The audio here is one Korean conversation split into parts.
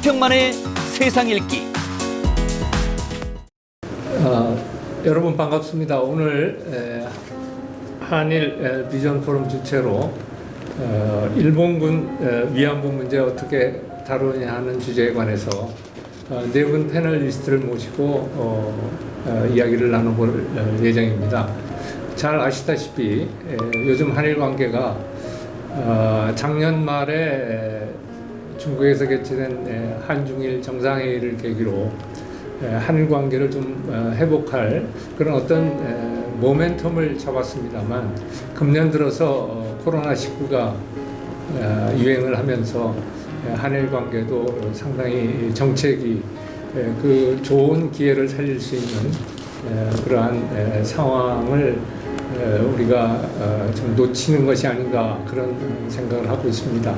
서평만의 세상 읽기. 여러분 반갑습니다. 오늘 한일 비전 포럼 주최로 일본군 위안부 문제 어떻게 다루냐 하는 주제에 관해서 네 분 패널리스트를 모시고 이야기를 나눠볼 예정입니다. 잘 아시다시피 요즘 한일 관계가 작년 말에 중국에서 개최된 한중일 정상회의를 계기로 한일 관계를 좀 회복할 그런 어떤 모멘텀을 잡았습니다만, 금년 들어서 코로나19가 유행을 하면서 한일 관계도 상당히 정책이 그 좋은 기회를 살릴 수 있는 그러한 상황을 우리가 좀 놓치는 것이 아닌가, 그런 생각을 하고 있습니다.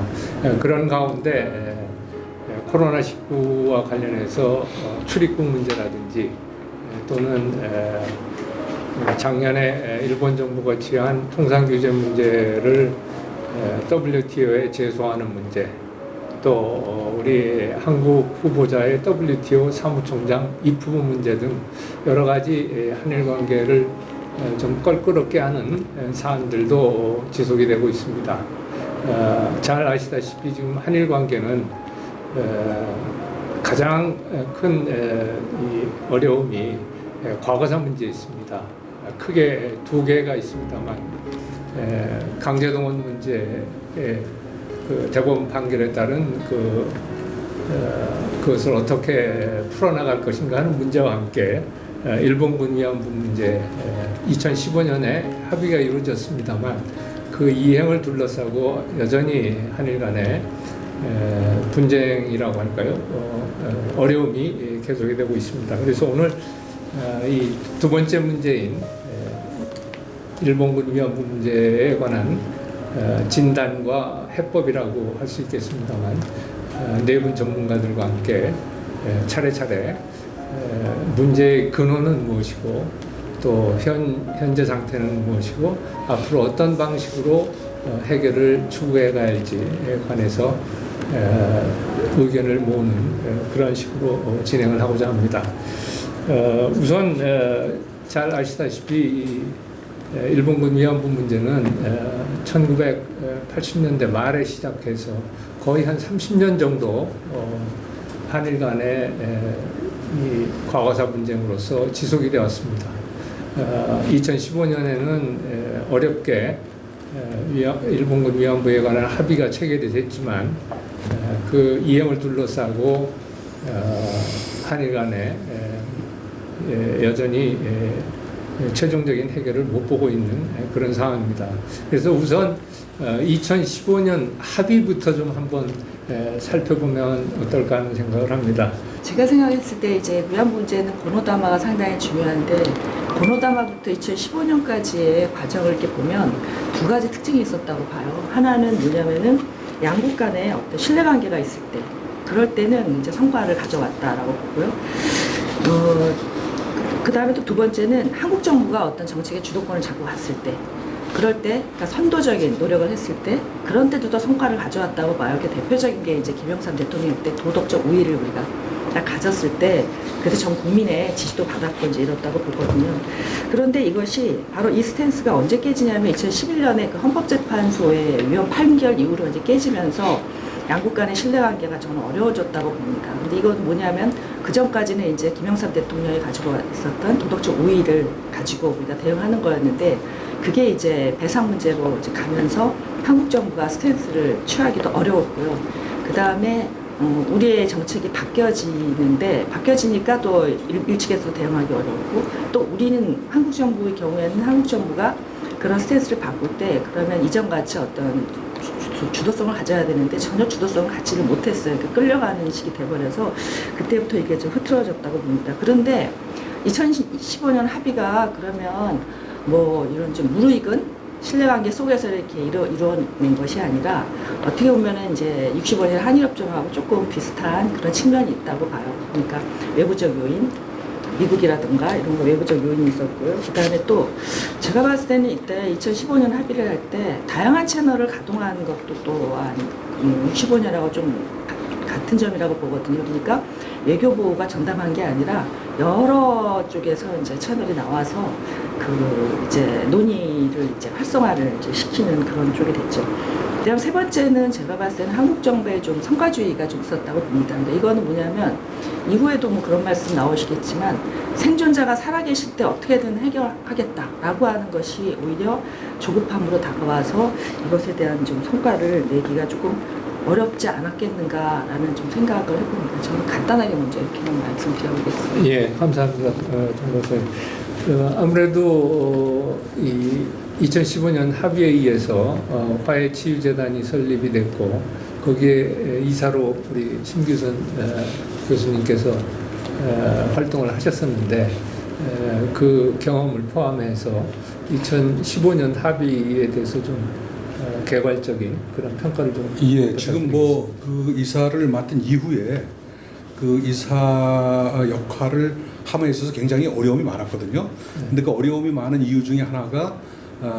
그런 가운데 코로나19와 관련해서 출입국 문제라든지 또는 작년에 일본 정부가 취한 통상규제 문제를 WTO에 제소하는 문제, 또 우리 한국 후보자의 WTO 사무총장 입후보 문제 등 여러 가지 한일 관계를 좀 껄끄럽게 하는 사안들도 지속이 되고 있습니다. 잘 아시다시피 지금 한일 관계는 가장 큰 이 어려움이 과거사 문제에 있습니다. 크게 두 개가 있습니다만, 강제동원 문제의 그 대법원 판결에 따른 그것을 어떻게 풀어나갈 것인가 하는 문제와 함께 일본군 위안부 문제 2015년에 합의가 이루어졌습니다만, 그 이행을 둘러싸고 여전히 한일 간에 분쟁이라고 할까요? 어려움이 계속이 되고 있습니다. 그래서 오늘 이 두 번째 문제인 일본군 위안부 문제에 관한 진단과 해법이라고 할 수 있겠습니다만, 네 분 전문가들과 함께 차례차례 문제의 근원은 무엇이고, 또 현재 상태는 무엇이고, 앞으로 어떤 방식으로 해결을 추구해 가야지에 관해서 의견을 모으는 그런 식으로 진행을 하고자 합니다. 우선 잘 아시다시피 일본군 위안부 문제는 1980년대 말에 시작해서 거의 한 30년 정도 한일 간의 이 과거사 분쟁으로서 지속이 되었습니다. 2015년에는 어렵게 일본군 위안부에 관한 합의가 체결이 됐지만, 그 이행을 둘러싸고 한일 간에 여전히 최종적인 해결을 못 보고 있는 그런 상황입니다. 그래서 우선 2015년 합의부터 좀 한번 살펴보면 어떨까 하는 생각을 합니다. 제가 생각했을 때 이제 위안부 문제는 고노다마가 상당히 중요한데, 고노다마부터 2015년까지의 과정을 이렇게 보면 두 가지 특징이 있었다고 봐요. 하나는 뭐냐면은 양국 간에 어떤 신뢰관계가 있을 때, 그럴 때는 이제 성과를 가져왔다라고 보고요. 그 다음에 또 두 번째는 한국 정부가 어떤 정책의 주도권을 잡고 갔을 때, 그럴 때, 그러니까 선도적인 노력을 했을 때, 그런 때도 더 성과를 가져왔다고 봐요. 이게 대표적인 게 이제 김영삼 대통령 때 도덕적 우위를 우리가 딱 가졌을 때, 그래서 전 국민의 지지도 받았고 이제 이렇다고 보거든요. 그런데 이것이 바로 이 스탠스가 언제 깨지냐면 2011년에 그 헌법재판소의 위헌 판결 이후로 이제 깨지면서 양국 간의 신뢰관계가 저는 어려워졌다고 봅니다. 근데 이건 뭐냐면, 그 전까지는 이제 김영삼 대통령이 가지고 있었던 도덕적 우위를 가지고 우리가 대응하는 거였는데, 그게 이제 배상 문제로 이제 가면서 한국 정부가 스탠스를 취하기도 어려웠고요. 그 다음에 우리의 정책이 바뀌어지니까 또 일측에서 대응하기 어렵고, 또 우리는 한국 정부의 경우에는 한국 정부가 그런 스탠스를 바꿀 때, 그러면 이전같이 어떤 주도성을 가져야 되는데 전혀 주도성을 갖지를 못했어요. 그러니까 끌려가는 식이 돼버려서 그때부터 이게 좀 흐트러졌다고 봅니다. 그런데 2015년 합의가 그러면 뭐 이런 좀 무르익은 신뢰관계 속에서 이렇게 이루어낸 것이 아니라, 어떻게 보면은 이제 65년 한일협정하고 조금 비슷한 그런 측면이 있다고 봐요. 그러니까 외부적 요인, 미국이라든가 이런 거 외부적 요인이 있었고요. 그 다음에 또 제가 봤을 때는 이때 2015년 합의를 할 때 다양한 채널을 가동한 것도 또한 65년하고 좀 같은 점이라고 보거든요. 그러니까 외교부가 정당한 게 아니라 여러 쪽에서 이제 채널이 나와서 그 이제 논의를 이제 활성화를 이제 시키는 그런 쪽이 됐죠. 그다음 세 번째는 제가 봤을 때는 한국 정부의 좀 성과주의가 좀 있었다고 봅니다. 근데 이거는 뭐냐면 이후에도 뭐 그런 말씀 나오시겠지만 생존자가 살아계실 때 어떻게든 해결하겠다라고 하는 것이 오히려 조급함으로 다가와서 이것에 대한 좀 성과를 내기가 조금 어렵지 않았겠는가라는 좀 생각을 해봅니다. 저는 간단하게 먼저 이렇게만 말씀드려보겠습니다. 예, 감사합니다. 정 박사님. 아무래도 이 2015년 합의에 의해서 화해치유재단이 설립이 됐고 거기에 이사로 우리 심규선 교수님께서 활동을 하셨었는데 그 경험을 포함해서 2015년 합의에 대해서 좀 개괄적인 그런 평가를 좀 예, 지금 뭐 그 이사를 맡은 이후에 그 이사 역할을 함에 있어서 굉장히 어려움이 많았거든요. 근데 그 어려움이 많은 이유 중에 하나가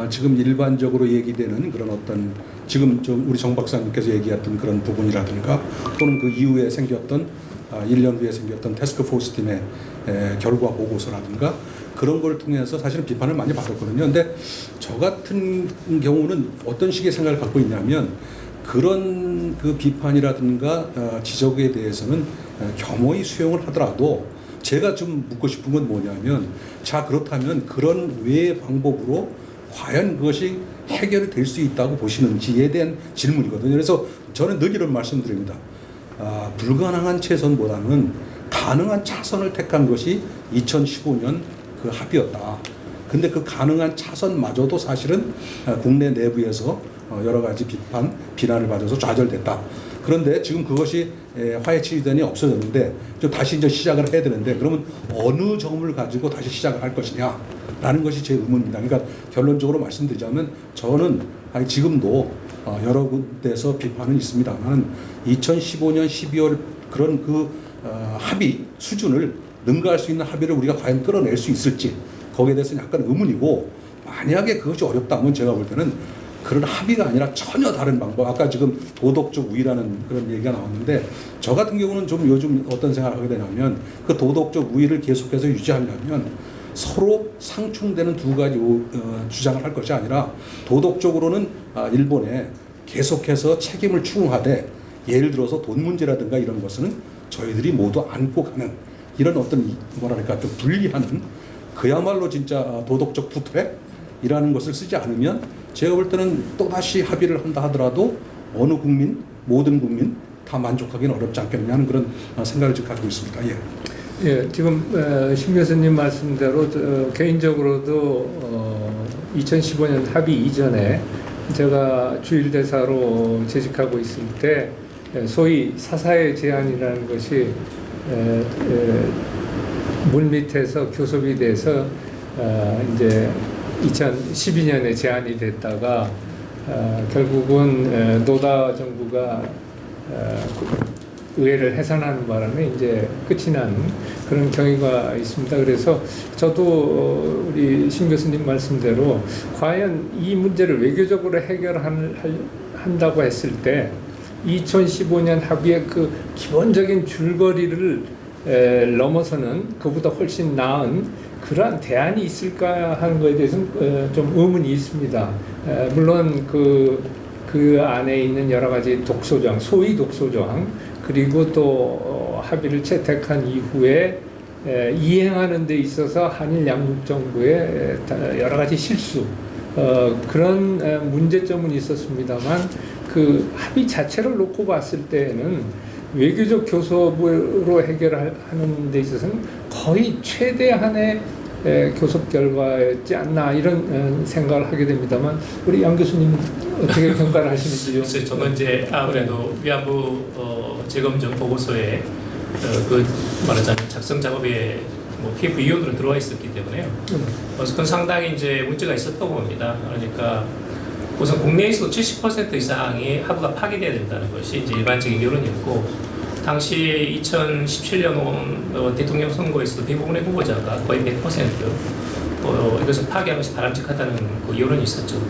지금 일반적으로 얘기되는 그런 어떤 지금 좀 우리 정 박사님께서 얘기했던 그런 부분이라든가 또는 그 이후에 생겼던 1년 후에 생겼던 태스크포스 팀의 결과 보고서라든가 그런 걸 통해서 사실은 비판을 많이 받았거든요. 근데 저 같은 경우는 어떤 식의 생각을 갖고 있냐면 그런 그 비판이라든가 지적에 대해서는 겸허히 수용을 하더라도 제가 좀 묻고 싶은 건 뭐냐면 자 그렇다면 그런 외의 방법으로 과연 그것이 해결이 될 수 있다고 보시는지에 대한 질문이거든요. 그래서 저는 늘 이런 말씀드립니다. 불가능한 최선보다는 가능한 차선을 택한 것이 2015년 그 합의였다. 근데 그 가능한 차선마저도 사실은 국내 내부에서 여러 가지 비난을 받아서 좌절됐다. 그런데 지금 그것이 화해치유단이 없어졌는데 좀 다시 이제 시작을 해야 되는데 그러면 어느 점을 가지고 다시 시작을 할 것이냐라는 것이 제 의문입니다. 그러니까 결론적으로 말씀드리자면 저는 지금도 여러 군데에서 비판은 있습니다만 2015년 12월 그런 그 합의 수준을 능가할 수 있는 합의를 우리가 과연 끌어낼 수 있을지 거기에 대해서는 약간 의문이고 만약에 그것이 어렵다면 제가 볼 때는 그런 합의가 아니라 전혀 다른 방법 아까 지금 도덕적 우위라는 그런 얘기가 나왔는데 저 같은 경우는 좀 요즘 어떤 생각을 하게 되냐면 그 도덕적 우위를 계속해서 유지하려면 서로 상충되는 두 가지 주장을 할 것이 아니라 도덕적으로는 일본에 계속해서 책임을 추궁하되 예를 들어서 돈 문제라든가 이런 것은 저희들이 모두 안고 가는 이런 어떤 뭐랄까 좀 분리하는 그야말로 진짜 도덕적 푸트랙이라는 것을 쓰지 않으면 제가 볼 때는 또다시 합의를 한다 하더라도 어느 국민, 모든 국민 다 만족하기는 어렵지 않겠냐는 그런 생각을 지금 가지고 있습니다. 예. 예, 지금 심 교수님 말씀대로 개인적으로도 2015년 합의 이전에 제가 주일대사로 재직하고 있을 때 소위 사사의 제안이라는 것이 물밑에서 교섭이 돼서 이제 2012년에 제안이 됐다가 결국은 노다 정부가 의회를 해산하는 바람에 이제 끝이 난 그런 경위가 있습니다. 그래서 저도 우리 신 교수님 말씀대로 과연 이 문제를 외교적으로 해결한다고 했을 때 2015년 합의의 그 기본적인 줄거리를 넘어서는 그보다 훨씬 나은 그러한 대안이 있을까 하는 것에 대해서는 좀 의문이 있습니다. 물론 그 안에 있는 여러 가지 독소조항, 소위 독소조항, 그리고 또 합의를 채택한 이후에 이행하는 데 있어서 한일 양국 정부의 여러 가지 실수, 그런 문제점은 있었습니다만 그 합의 자체를 놓고 봤을 때에는 외교적 교섭으로 해결하는 데 있어서는 거의 최대한의 교섭 결과였지 않나 이런 생각을 하게 됩니다만 우리 양 교수님 어떻게 평가를 하시는지요? 글쎄 저는 이제 아무래도 위안부 재검증 보고서에 그 말하자면 작성 작업에 뭐 PF 위원으로 들어와 있었기 때문에요. 그래서 그건 상당히 이제 문제가 있었다고 봅니다. 그러니까 우선 국내에서 70% 이상이 하부가 파기돼야 된다는 것이 이제 일반적인 여론이었고 당시 2017년 대통령 선거에서 대부분의 후보자가 거의 100% 이것을 파기하는 것이 바람직하다는 그 여론이 있었죠.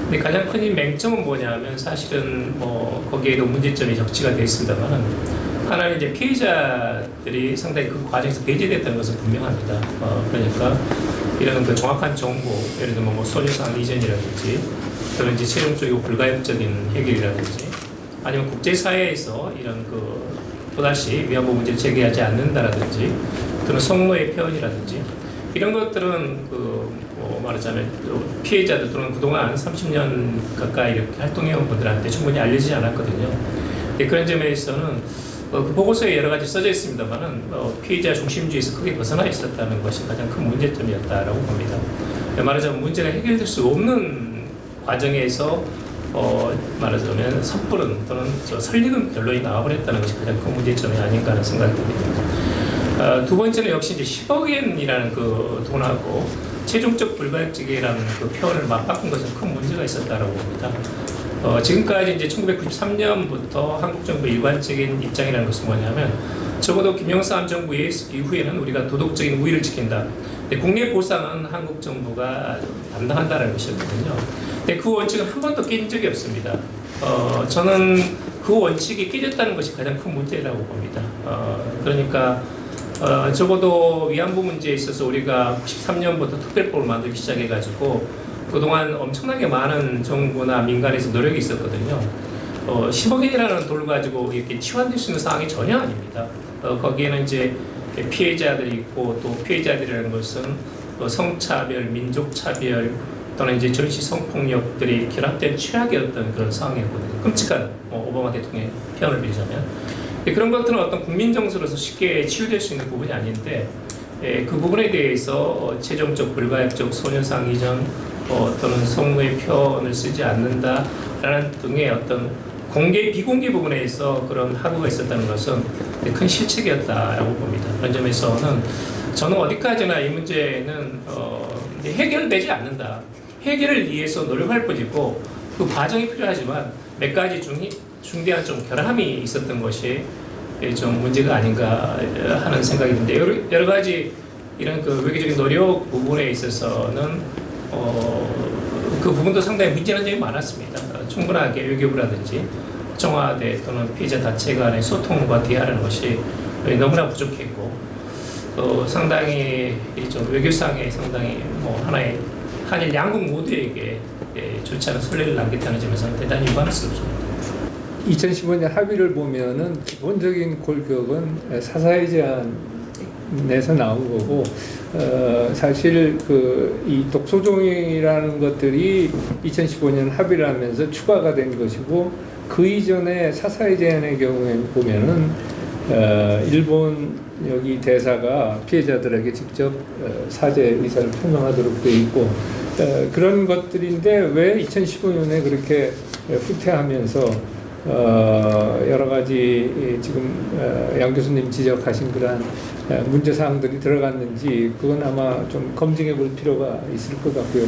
근데 가장 큰 이 맹점은 뭐냐면 사실은 뭐 거기에도 문제점이 적지가 되어 있습니다만 하나는 이제 피해자들이 상당히 그 과정에서 배제됐다는 것은 분명합니다. 그러니까 이런 그 정확한 정보, 예를 들면 뭐 소녀상 이전이라든지 또는 이제 최종적이고 불가역적인 해결이라든지 아니면 국제사회에서 이런 그 또다시 위안부 문제를 제기하지 않는다라든지 또는 성노예 표현이라든지 이런 것들은 뭐 말하자면 피해자들 또는 그동안 30년 가까이 이렇게 활동해온 분들한테 충분히 알려지지 않았거든요. 그런 점에서는 그 보고서에 여러 가지 써져 있습니다만은 피해자 중심주의에서 크게 벗어나 있었다는 것이 가장 큰 문제점이었다라고 봅니다. 말하자면 문제가 해결될 수 없는 과정에서 말하자면 섣부른 또는 설익은 결론이 나와버렸다는 것이 가장 큰 문제점이 아닌가 하는 생각이 듭니다. 두 번째는 역시 이제 10억엔이라는 그 돈하고 최종적 불가역적이라는 그 표현을 맞바꾼 것은 큰 문제가 있었다라고 봅니다. 지금까지 이제 1993년부터 한국 정부의 일관적인 입장이라는 것은 뭐냐면 적어도 김영삼 정부 이후에는 우리가 도덕적인 우위를 지킨다. 국내 보상은 한국 정부가 담당한다는 것이었거든요. 근데 그 원칙은 한 번도 깨진 적이 없습니다. 저는 그 원칙이 깨졌다는 것이 가장 큰 문제라고 봅니다. 그러니까 적어도 위안부 문제에 있어서 우리가 93년부터 특별법을 만들기 시작해가지고 그동안 엄청나게 많은 정부나 민간에서 노력이 있었거든요. 10억엔이라는 돈을 가지고 이렇게 치환될 수 있는 상황이 전혀 아닙니다. 거기에는 이제 피해자들이 있고 또 피해자들이라는 것은 성차별, 민족차별 또는 이제 전시 성폭력들이 결합된 최악의 어떤 그런 상황이었거든요. 끔찍한 오바마 대통령의 표현을 빌자면 그런 것들은 어떤 국민 정서로서 쉽게 치유될 수 있는 부분이 아닌데 그 부분에 대해서 최종적 불가역적 소녀상 이전 또는 성노예 표현을 쓰지 않는다라는 등의 어떤 공개 비공개 부분에서 그런 하고가 있었다는 것은 큰 실책이었다라고 봅니다. 그런 점에서는 저는 어디까지나 이 문제는 해결되지 않는다. 해결을 위해서 노력할 뿐이고 그 과정이 필요하지만 몇 가지 중대한 좀 결함이 있었던 것이 좀 문제가 아닌가 하는 생각이 드는데 여러 가지 이런 그 외교적인 노력 부분에 있어서는 그 부분도 상당히 미진한 점이 많았습니다. 충분하게 외교부라든지 청와대 또는 피해자 단체 간의 소통과 대화라는 것이 너무나 부족했고 또 상당히 좀 외교상에 상당히 뭐 하나의 한일 양국 모두에게 좋지 않은 선례를 남겼다는 점에서는 대단히 유감스럽습니다. 2015년 합의를 보면은 기본적인 골격은 사사의 제안에서 나온 거고 사실 이 독소종이라는 것들이 2015년 합의를 하면서 추가가 된 것이고 그 이전에 사사의 제안의 경우에 보면은 일본 여기 대사가 피해자들에게 직접 사죄 의사를 표명하도록 되어 있고 그런 것들인데 왜 2015년에 그렇게 후퇴하면서 여러 가지 지금 양 교수님 지적하신 그러한 문제 사항들이 들어갔는지 그건 아마 좀 검증해 볼 필요가 있을 것 같고요.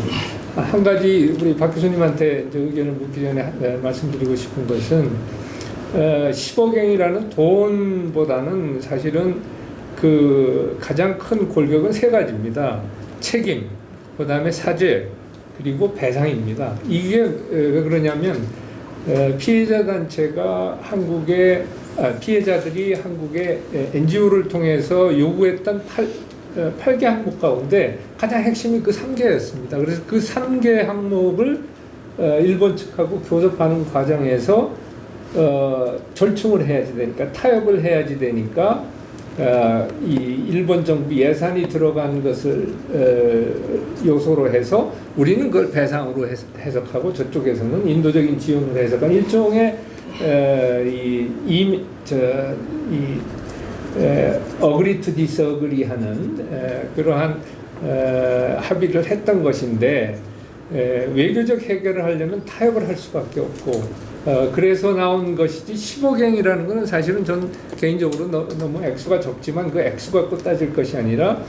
한 가지 우리 박 교수님한테 의견을 묻기 전에 말씀드리고 싶은 것은 10억엔이라는 돈보다는 사실은 그 가장 큰 골격은 세 가지입니다. 책임, 그 다음에 사죄, 그리고 배상입니다. 이게 왜 그러냐면 피해자 단체가 피해자들이 한국의 NGO를 통해서 요구했던 8개 항목 가운데 가장 핵심이 그 3개였습니다. 그래서 그 3개 항목을 일본 측하고 교섭하는 과정에서 절충을 해야지 되니까 타협을 해야지 되니까 이 일본 정부 예산이 들어간 것을 요소로 해서 우리는 그걸 배상으로 해석하고 저쪽에서는 인도적인 지원을 해석한 일종의 어그리 투 디스어그리 하는 그러한 합의를 했던 것인데 외교적 해결을 하려면 타협을 할 수밖에 없고 그래서 나온 것이지 10억엔이라는 것은 사실은 전 개인적으로 너무 액수가 적지만 그 액수 갖고 따질 것이 아니라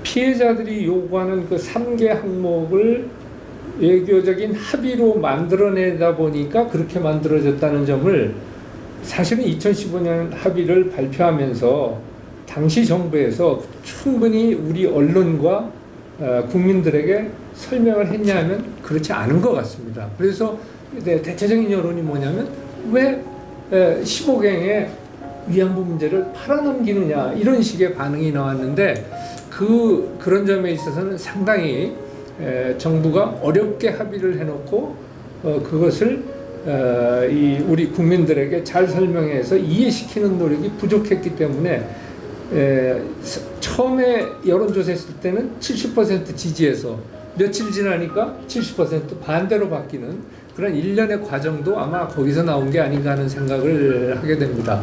피해자들이 요구하는 그 3개 항목을 외교적인 합의로 만들어내다 보니까 그렇게 만들어졌다는 점을 사실은 2015년 합의를 발표하면서 당시 정부에서 충분히 우리 언론과 국민들에게 설명을 했냐면 그렇지 않은 것 같습니다. 그래서 대체적인 여론이 뭐냐면 왜 15경의 위안부 문제를 팔아넘기느냐 이런 식의 반응이 나왔는데 그런 점에 있어서는 상당히 정부가 어렵게 합의를 해놓고 그것을 우리 국민들에게 잘 설명해서 이해시키는 노력이 부족했기 때문에 처음에 여론조사했을 때는 70% 지지해서 며칠 지나니까 70% 반대로 바뀌는 그런 일련의 과정도 아마 거기서 나온 게 아닌가 하는 생각을 하게 됩니다.